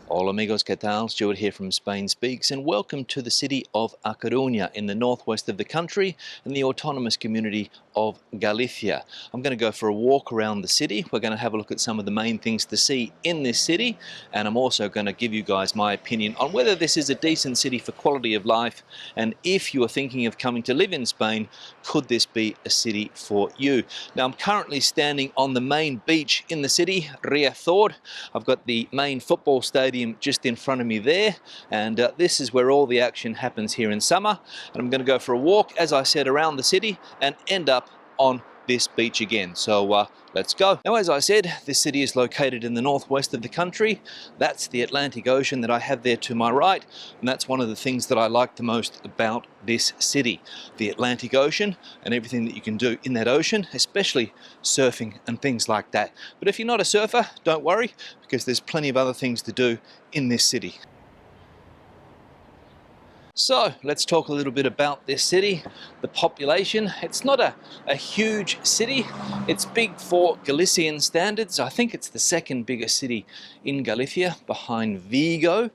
Hola amigos, ¿qué tal? Stuart here from Spain Speaks, and welcome to the city of A Coruña in the northwest of the country in the autonomous community of Galicia. I'm going to go for a walk around the city. We're going to have a look at some of the main things to see in this city, and I'm also going to give you guys my opinion on whether this is a decent city for quality of life, and if you are thinking of coming to live in Spain, could this be a city for you? Now I'm currently standing on the main beach in the city, Riazor. I've got the main football stadium just in front of me there, and this is where all the action happens here in summer. And I'm going to go for a walk, as I said, around the city and end up on this beach again. So let's go. Now, as I said, this city is located in the northwest of the country. That's the Atlantic Ocean that I have there to my right, and that's one of the things that I like the most about this city, the Atlantic Ocean and everything that you can do in that ocean, especially surfing and things like that. But if you're not a surfer, don't worry, because there's plenty of other things to do in this city. So let's talk a little bit about this city. The population, it's not a huge city. It's big for Galician standards. I think it's the second biggest city in Galicia, behind Vigo.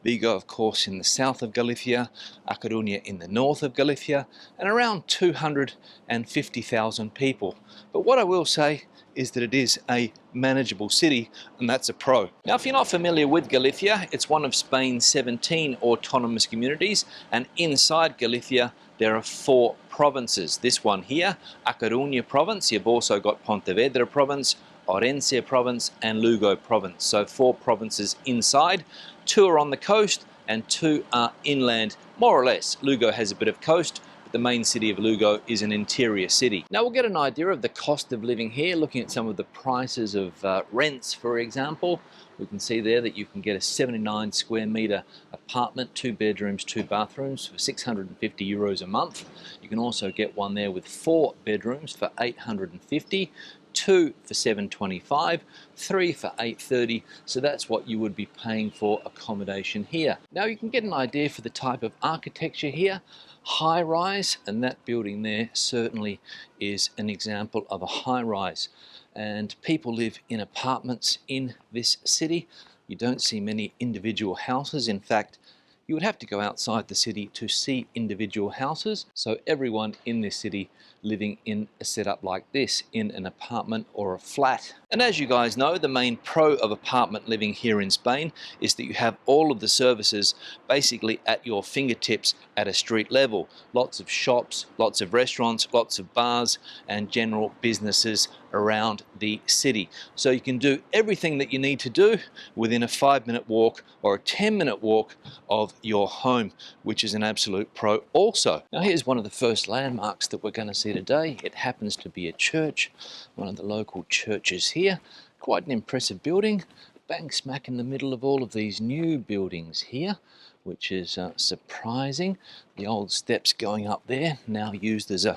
Vigo, of course, in the south of Galicia, A Coruña in the north of Galicia, and around 250,000 people. But what I will say is that it is a manageable city, and that's a pro. Now, if you're not familiar with Galicia, it's one of Spain's 17 autonomous communities, and inside Galicia there are 4 provinces. This one here, A Coruña province. You've also got Pontevedra province, Orense province, and Lugo province. So 4 provinces inside. 2 are on the coast and 2 are inland, more or less. Lugo has a bit of coast, but the main city of Lugo is an interior city. Now we'll get an idea of the cost of living here, looking at some of the prices of rents, for example. We can see there that you can get a 79 square metre apartment, 2 bedrooms, 2 bathrooms for 650 euros a month. You can also get one there with 4 bedrooms for 850. 2 for 725, 3 for 830, so that's what you would be paying for accommodation here. Now you can get an idea for the type of architecture here. High rise, and that building there certainly is an example of a high rise. And people live in apartments in this city. You don't see many individual houses. In fact, you would have to go outside the city to see individual houses. So everyone in this city living in a setup like this, in an apartment or a flat. And as you guys know, the main pro of apartment living here in Spain is that you have all of the services basically at your fingertips at a street level. Lots of shops, lots of restaurants, lots of bars, and general businesses around the city. So you can do everything that you need to do within a 5-minute walk or a 10-minute walk of your home, which is an absolute pro also. Now here's one of the first landmarks that we're going to see today. It happens to be a church, one of the local churches here. Quite an impressive building, bang smack in the middle of all of these new buildings here, which is surprising. The old steps going up there, now used as a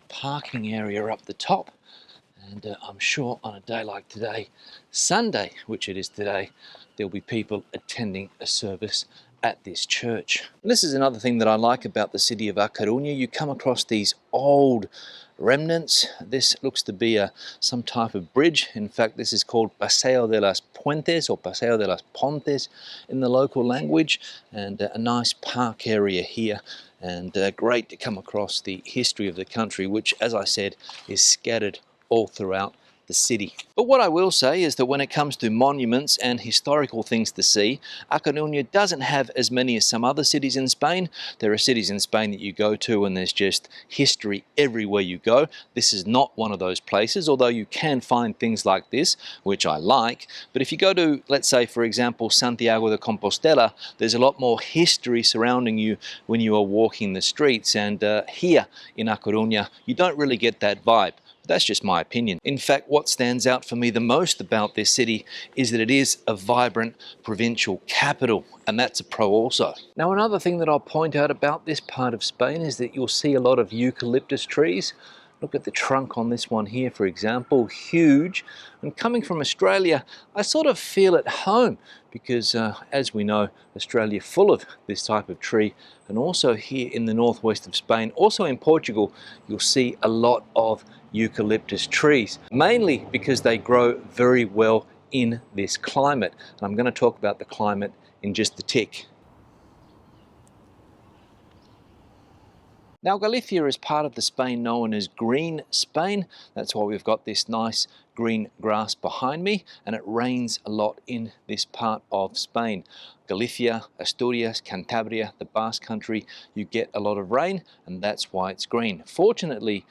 parking area up the top. And I'm sure on a day like today, Sunday, which it is today, there'll be people attending a service at this church. And this is another thing that I like about the city of A Coruña. You come across these old remnants. This looks to be some type of bridge. In fact, this is called Paseo de las Puentes or Paseo de las Pontes in the local language, and a nice park area here. And great to come across the history of the country, which, as I said, is scattered all throughout the city. But what I will say is that when it comes to monuments and historical things to see, A Coruña doesn't have as many as some other cities in Spain. There are cities in Spain that you go to and there's just history everywhere you go. This is not one of those places, although you can find things like this, which I like. But if you go to, let's say, for example, Santiago de Compostela, there's a lot more history surrounding you when you are walking the streets. And here in A Coruña, you don't really get that vibe. That's just my opinion. In fact, what stands out for me the most about this city is that it is a vibrant provincial capital, and that's a pro also. Now, another thing that I'll point out about this part of Spain is that you'll see a lot of eucalyptus trees. Look at the trunk on this one here, for example, huge. And coming from Australia, I sort of feel at home because, as we know, Australia full of this type of tree. And also here in the northwest of Spain, also in Portugal, you'll see a lot of eucalyptus trees, mainly because they grow very well in this climate. And I'm going to talk about the climate in just a tick. Now, Galicia is part of the Spain known as Green Spain. That's why we've got this nice green grass behind me, and it rains a lot in this part of Spain. Galicia, Asturias, Cantabria, the Basque Country, you get a lot of rain, and that's why it's green. Fortunately,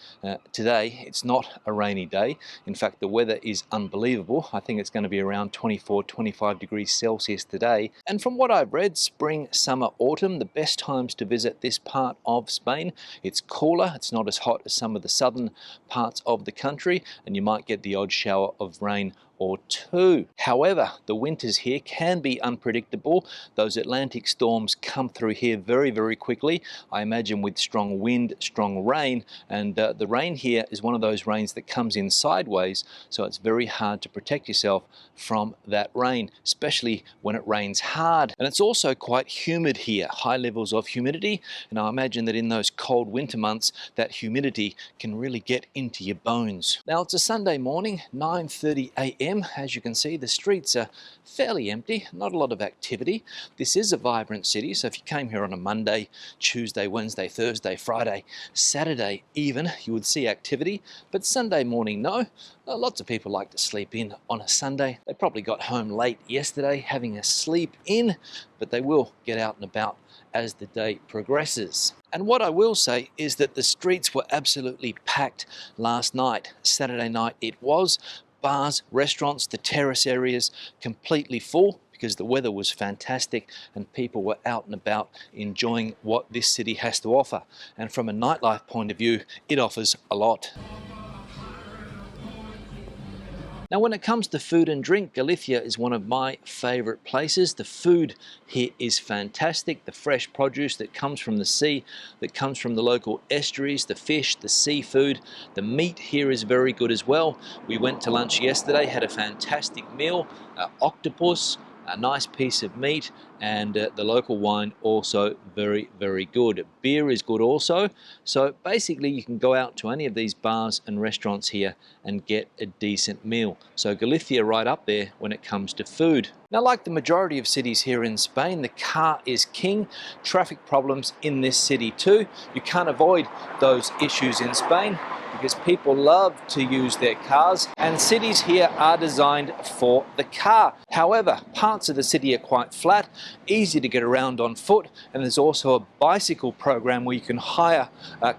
today it's not a rainy day. In fact, the weather is unbelievable. I think it's going to be around 24, 25 degrees Celsius today. And from what I've read, spring, summer, autumn, the best times to visit this part of Spain. It's cooler, it's not as hot as some of the southern parts of the country, and you might get the odd shower of rain or two. However, the winters here can be unpredictable. Those Atlantic storms come through here very, very quickly. I imagine with strong wind, strong rain, and the rain here is one of those rains that comes in sideways, so it's very hard to protect yourself from that rain, especially when it rains hard. And it's also quite humid here, high levels of humidity, and I imagine that in those cold winter months, that humidity can really get into your bones. Now, it's a Sunday morning, 9:30 a.m. As you can see, the streets are fairly empty, not a lot of activity. This is a vibrant city, so if you came here on a Monday, Tuesday, Wednesday, Thursday, Friday, Saturday even, you would see activity. But Sunday morning, no. Lots of people like to sleep in on a Sunday. They probably got home late yesterday having a sleep in, but they will get out and about as the day progresses. And what I will say is that the streets were absolutely packed last night. Saturday night it was. Bars, restaurants, the terrace areas completely full because the weather was fantastic and people were out and about enjoying what this city has to offer. And from a nightlife point of view, it offers a lot. Now, when it comes to food and drink, Galicia is one of my favorite places. The food here is fantastic. The fresh produce that comes from the sea, that comes from the local estuaries, the fish, the seafood. The meat here is very good as well. We went to lunch yesterday, had a fantastic meal, octopus, a nice piece of meat, and the local wine also very, very good. Beer is good also. So basically you can go out to any of these bars and restaurants here and get a decent meal. So Galicia right up there when it comes to food. Now, like the majority of cities here in Spain, the car is king. Traffic problems in this city too. You can't avoid those issues in Spain because people love to use their cars, and cities here are designed for the car. However, parts of the city are quite flat, easy to get around on foot, and there's also a bicycle program where you can hire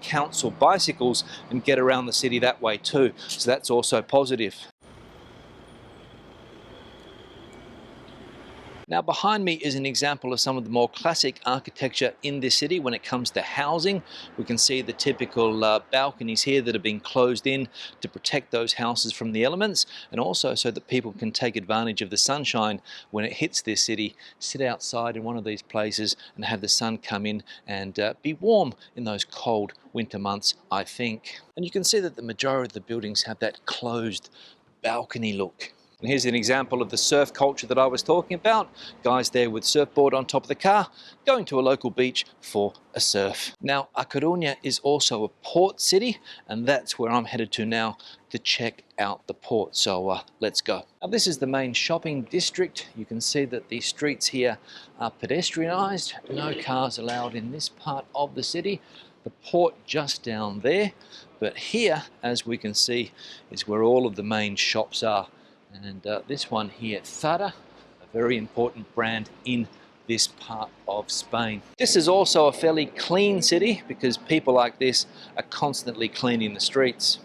council bicycles and get around the city that way too. So that's also positive. Now, behind me is an example of some of the more classic architecture in this city when it comes to housing. We can see the typical balconies here that have been closed in to protect those houses from the elements, and also so that people can take advantage of the sunshine when it hits this city, sit outside in one of these places and have the sun come in and be warm in those cold winter months, I think. And you can see that the majority of the buildings have that closed balcony look. And here's an example of the surf culture that I was talking about. Guys there with surfboard on top of the car, going to a local beach for a surf. Now, A Coruña is also a port city, and that's where I'm headed to now to check out the port. So let's go. Now, this is the main shopping district. You can see that the streets here are pedestrianised. No cars allowed in this part of the city. The port just down there. But here, as we can see, is where all of the main shops are. And this one here, Zara, a very important brand in this part of Spain. This is also a fairly clean city because people like this are constantly cleaning the streets.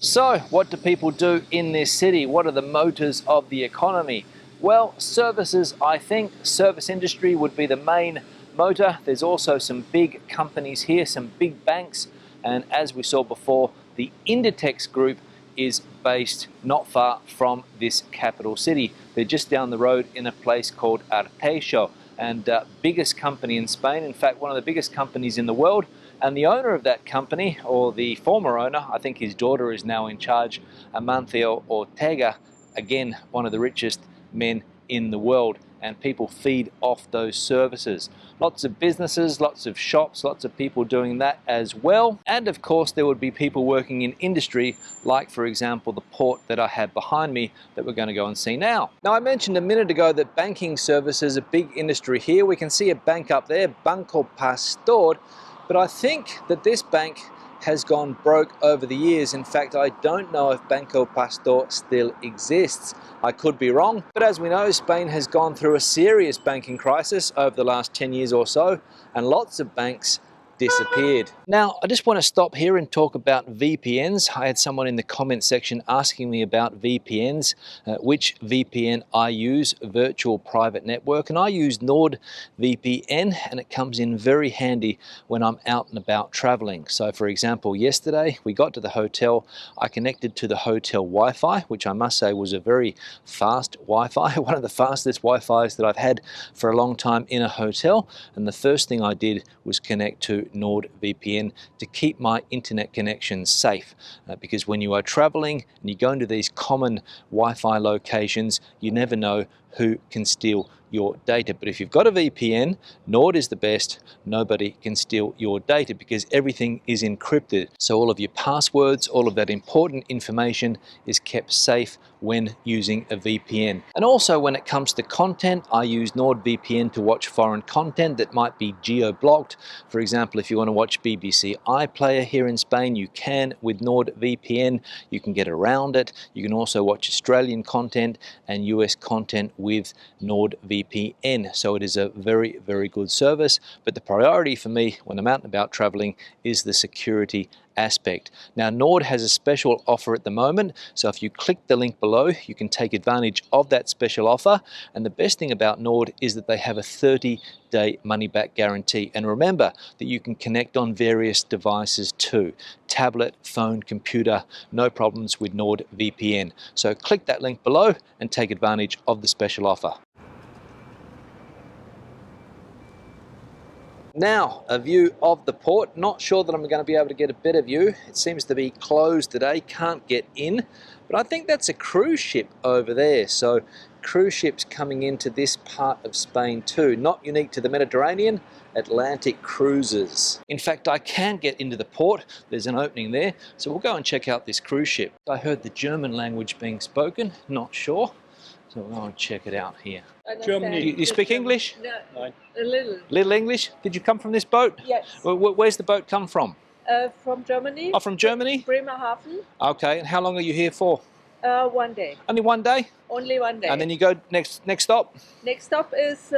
So, what do people do in this city? What are the motors of the economy? Well, services, I think. Service industry would be the main motor. There's also some big companies here, some big banks. And as we saw before, the Inditex group is based not far from this capital city. They're just down the road in a place called Arteixo, and biggest company in Spain, in fact one of the biggest companies in the world. And the owner of that company, or the former owner, I think his daughter is now in charge, Amancio Ortega, again one of the richest men in the world. and people feed off those services. Lots of businesses, lots of shops, lots of people doing that as well. And of course there would be people working in industry, like for example the port that I have behind me that we're going to go and see now. Now I mentioned a minute ago that banking services are a big industry here. We can see a bank up there, Banco Pastor, but I think that this bank has gone broke over the years. In fact, I don't know if Banco Pastor still exists. I could be wrong, but as we know, Spain has gone through a serious banking crisis over the last 10 years or so, and lots of banks disappeared. Now, I just want to stop here and talk about VPNs. I had someone in the comment section asking me about VPNs, which VPN I use, Virtual Private Network, and I use NordVPN, and it comes in very handy when I'm out and about traveling. So for example, yesterday we got to the hotel, I connected to the hotel Wi-Fi, which I must say was a very fast Wi-Fi, one of the fastest Wi-Fis that I've had for a long time in a hotel, and the first thing I did was connect to NordVPN to keep my internet connection safe, because when you are traveling and you go into these common Wi-Fi locations, you never know who can steal your data. But if you've got a VPN, Nord is the best. Nobody can steal your data because everything is encrypted. So all of your passwords, all of that important information is kept safe when using a VPN. And also when it comes to content, I use NordVPN to watch foreign content that might be geo-blocked. For example, if you want to watch BBC iPlayer here in Spain, you can with NordVPN. You can get around it. You can also watch Australian content and US content with NordVPN. So it is a very, very good service. But the priority for me when I'm out and about traveling is the security aspect. Now Nord has a special offer at the moment, so if you click the link below you can take advantage of that special offer, and the best thing about Nord is that they have a 30-day money-back guarantee. And remember that you can connect on various devices too, tablet, phone, computer, no problems with NordVPN. So click that link below and take advantage of the special offer. Now, a view of the port. Not sure that I'm going to be able to get a better view. It seems to be closed today, can't get in. But I think that's a cruise ship over there. So cruise ships coming into this part of Spain too. Not unique to the Mediterranean, Atlantic cruises. In fact, I can get into the port. There's an opening there. So we'll go and check out this cruise ship. I heard the German language being spoken, not sure. So we'll go and check it out here. Germany. You speak English? No, A little. Little English? Did you come from this boat? Yes. Where's the boat come from? From Germany. Oh, from Germany? Bremerhaven. Okay, and how long are you here for? 1 day. Only 1 day? Only 1 day. And then you go next stop? Next stop is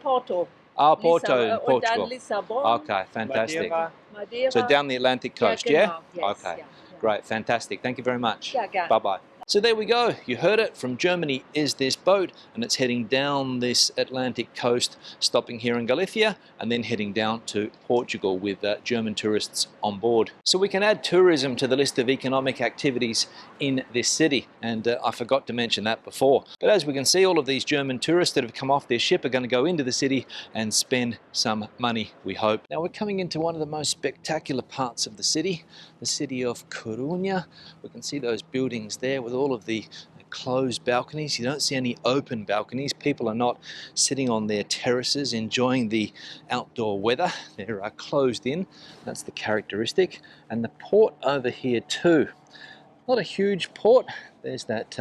Porto. Ah, Porto in Und Portugal. dann Lissabon. Okay, fantastic. Madeira. So down the Atlantic coast, Ja, yeah? genau. Yes, Okay, yeah. great, fantastic. Thank you very much. Ja, gerne. Bye-bye. So there we go, you heard it, from Germany is this boat, and it's heading down this Atlantic coast, stopping here in Galicia, and then heading down to Portugal with German tourists on board. So we can add tourism to the list of economic activities in this city, and I forgot to mention that before. But as we can see, all of these German tourists that have come off their ship are going to go into the city and spend some money, we hope. Now we're coming into one of the most spectacular parts of the city of Coruña. We can see those buildings there with all of the closed balconies. You don't see any open balconies. People are not sitting on their terraces enjoying the outdoor weather. They're closed in. That's the characteristic. And the port over here too. Not a huge port. There's that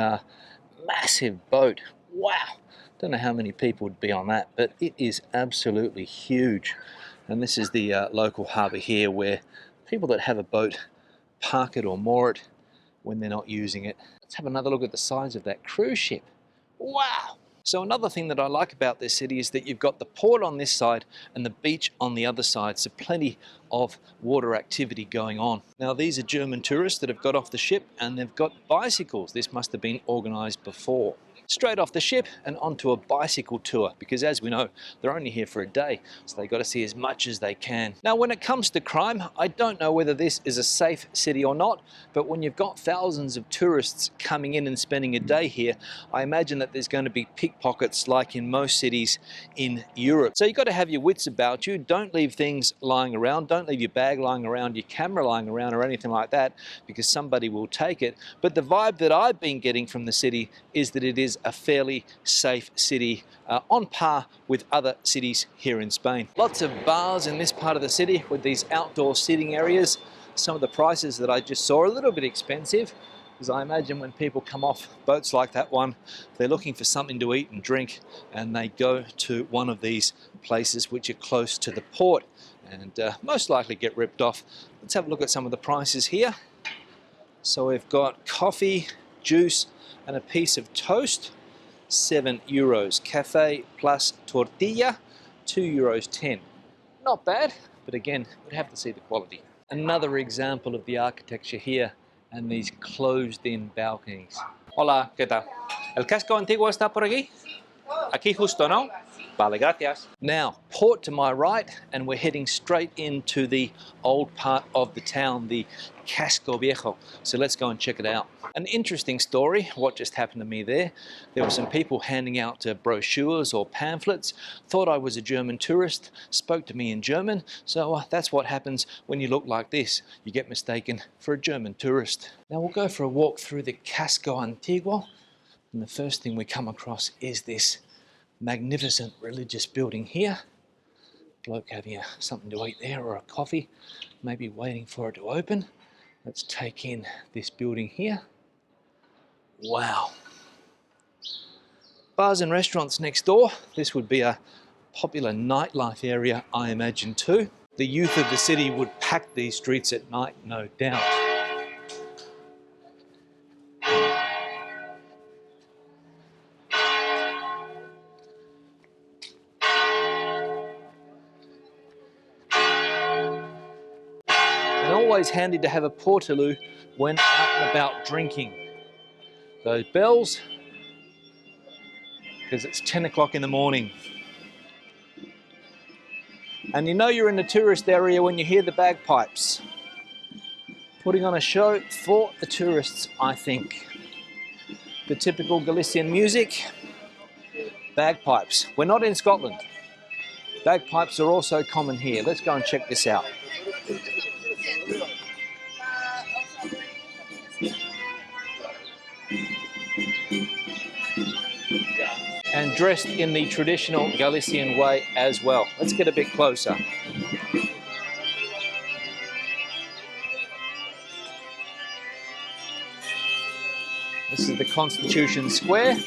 massive boat. Wow! Don't know how many people would be on that, but it is absolutely huge. And this is the local harbour here where people that have a boat park it or moor it when they're not using it. Let's have another look at the size of that cruise ship. Wow! So another thing that I like about this city is that you've got the port on this side and the beach on the other side, so plenty of water activity going on. Now these are German tourists that have got off the ship and they've got bicycles. This must have been organised before. Straight off the ship and onto a bicycle tour, because as we know, they're only here for a day, so they've got to see as much as they can. Now when it comes to crime, I don't know whether this is a safe city or not, but when you've got thousands of tourists coming in and spending a day here, I imagine that there's going to be pickpockets like in most cities in Europe. So you've got to have your wits about you. Don't leave things lying around. Don't leave your bag lying around, your camera lying around or anything like that, because somebody will take it. But the vibe that I've been getting from the city is that it is is a fairly safe city, on par with other cities here in Spain. Lots of bars in this part of the city with these outdoor seating areas. Some of the prices that I just saw are a little bit expensive, because I imagine when people come off boats like that one, they're looking for something to eat and drink, and they go to one of these places which are close to the port, and most likely get ripped off. Let's have a look at some of the prices here. So we've got coffee, juice, and a piece of toast, €7. Cafe plus tortilla, €2.10. Not bad, but again, we'd have to see the quality. Another example of the architecture here and these closed-in balconies. Hola, ¿qué tal? ¿El casco antiguo está por aquí? Aquí justo, ¿no? Vale, gracias. Now, port to my right, and we're heading straight into the old part of the town, the Casco Viejo. So let's go and check it out. An interesting story, what just happened to me there. There were some people handing out brochures or pamphlets, thought I was a German tourist, spoke to me in German, so that's what happens when you look like this. You get mistaken for a German tourist. Now we'll go for a walk through the Casco Antiguo, and the first thing we come across is this magnificent religious building here. Bloke having something to eat there, or a coffee, maybe waiting for it to open. Let's take in this building here. Wow. Bars and restaurants next door. This would be a popular nightlife area, I imagine too. The youth of the city would pack these streets at night, no doubt. And always handy to have a portaloo when out and about drinking. Those bells, because it's 10 o'clock in the morning. And you know you're in the tourist area when you hear the bagpipes. Putting on a show for the tourists, I think. The typical Galician music, bagpipes. We're not in Scotland. Bagpipes are also common here. Let's go and check this out. And dressed in the traditional Galician way as well. Let's get a bit closer. This is the Constitution Square,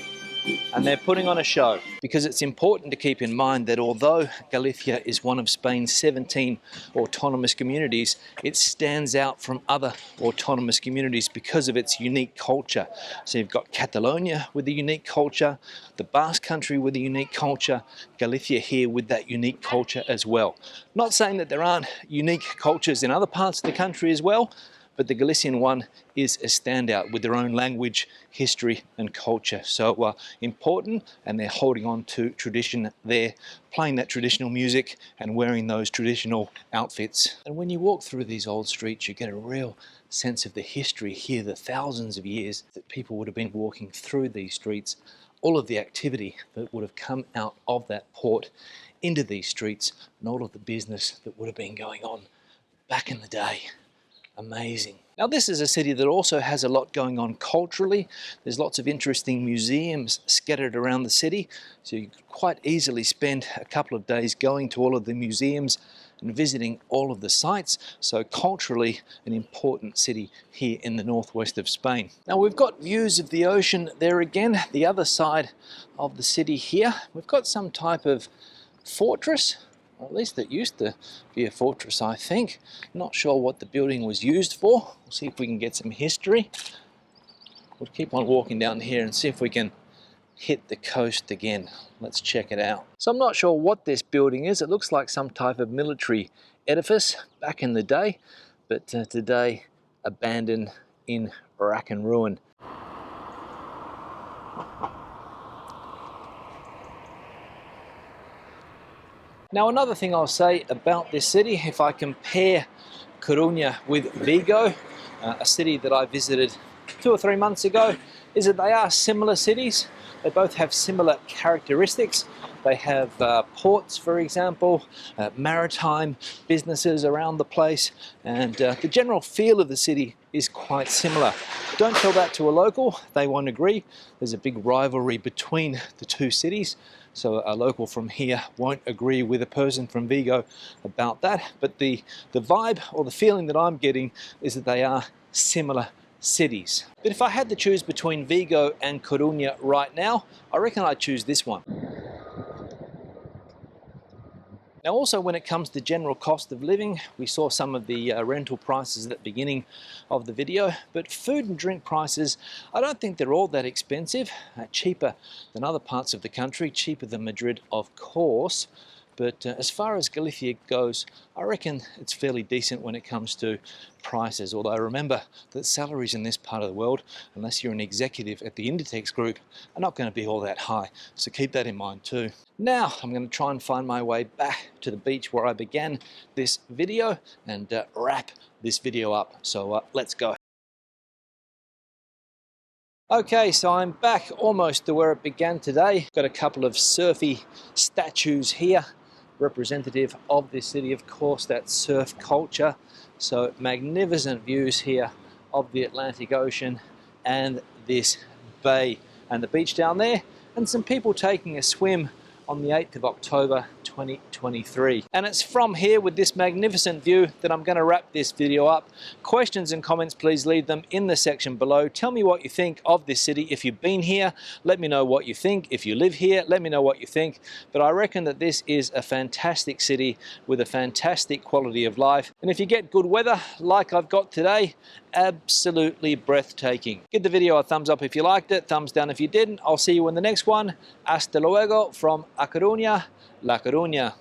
and they're putting on a show, because it's important to keep in mind that although Galicia is one of Spain's 17 autonomous communities, it stands out from other autonomous communities because of its unique culture. So you've got Catalonia with a unique culture, the Basque Country with a unique culture, Galicia here with that unique culture as well. Not saying that there aren't unique cultures in other parts of the country as well, but the Galician one is a standout with their own language, history and culture. So important, and they're holding on to tradition there, playing that traditional music and wearing those traditional outfits. And when you walk through these old streets, you get a real sense of the history here, the thousands of years that people would have been walking through these streets, all of the activity that would have come out of that port into these streets, and all of the business that would have been going on back in the day. Amazing. Now this is a city that also has a lot going on culturally. There's lots of interesting museums scattered around the city, so you could quite easily spend a couple of days going to all of the museums and visiting all of the sites. So culturally an important city here in the northwest of Spain. Now we've got views of the ocean there again, the other side of the city here. We've got some type of fortress. Or at least it used to be a fortress, I think. Not sure what the building was used for. We'll see if we can get some history. We'll keep on walking down here and see if we can hit the coast again. Let's check it out. So I'm not sure what this building is. It looks like some type of military edifice back in the day, but today abandoned in rack and ruin. Now another thing I'll say about this city, if I compare Coruña with Vigo, a city that I visited 2 or 3 months ago, is that they are similar cities. They both have similar characteristics. They have ports, for example, maritime businesses around the place, and the general feel of the city is quite similar. Don't tell that to a local, they won't agree. There's a big rivalry between the two cities, so a local from here won't agree with a person from Vigo about that. But the vibe or the feeling that I'm getting is that they are similar cities. But if I had to choose between Vigo and Coruña right now, I reckon I'd choose this one. Now also, when it comes to general cost of living, we saw some of the rental prices at the beginning of the video, but food and drink prices, I don't think they're all that expensive. Cheaper than other parts of the country, cheaper than Madrid of course, but as far as Galicia goes, I reckon it's fairly decent when it comes to prices, although remember that salaries in this part of the world, unless you're an executive at the Inditex group, are not going to be all that high, so keep that in mind too. Now I'm going to try and find my way back to the beach where I began this video and wrap this video up, so let's go. Okay, so I'm back almost to where it began today. Got a couple of surfy statues here, representative of this city, of course, that surf culture. So magnificent views here of the Atlantic Ocean and this bay and the beach down there, and some people taking a swim on the 8th of October 2023. And it's from here with this magnificent view that I'm going to wrap this video up. Questions and comments, please leave them in the section below. Tell me what you think of this city. If you've been here, let me know what you think. If you live here, let me know what you think. But I reckon that this is a fantastic city with a fantastic quality of life. And if you get good weather like I've got today, absolutely breathtaking. Give the video a thumbs up if you liked it, thumbs down if you didn't. I'll see you in the next one. Hasta luego from A Coruña, La Coruña.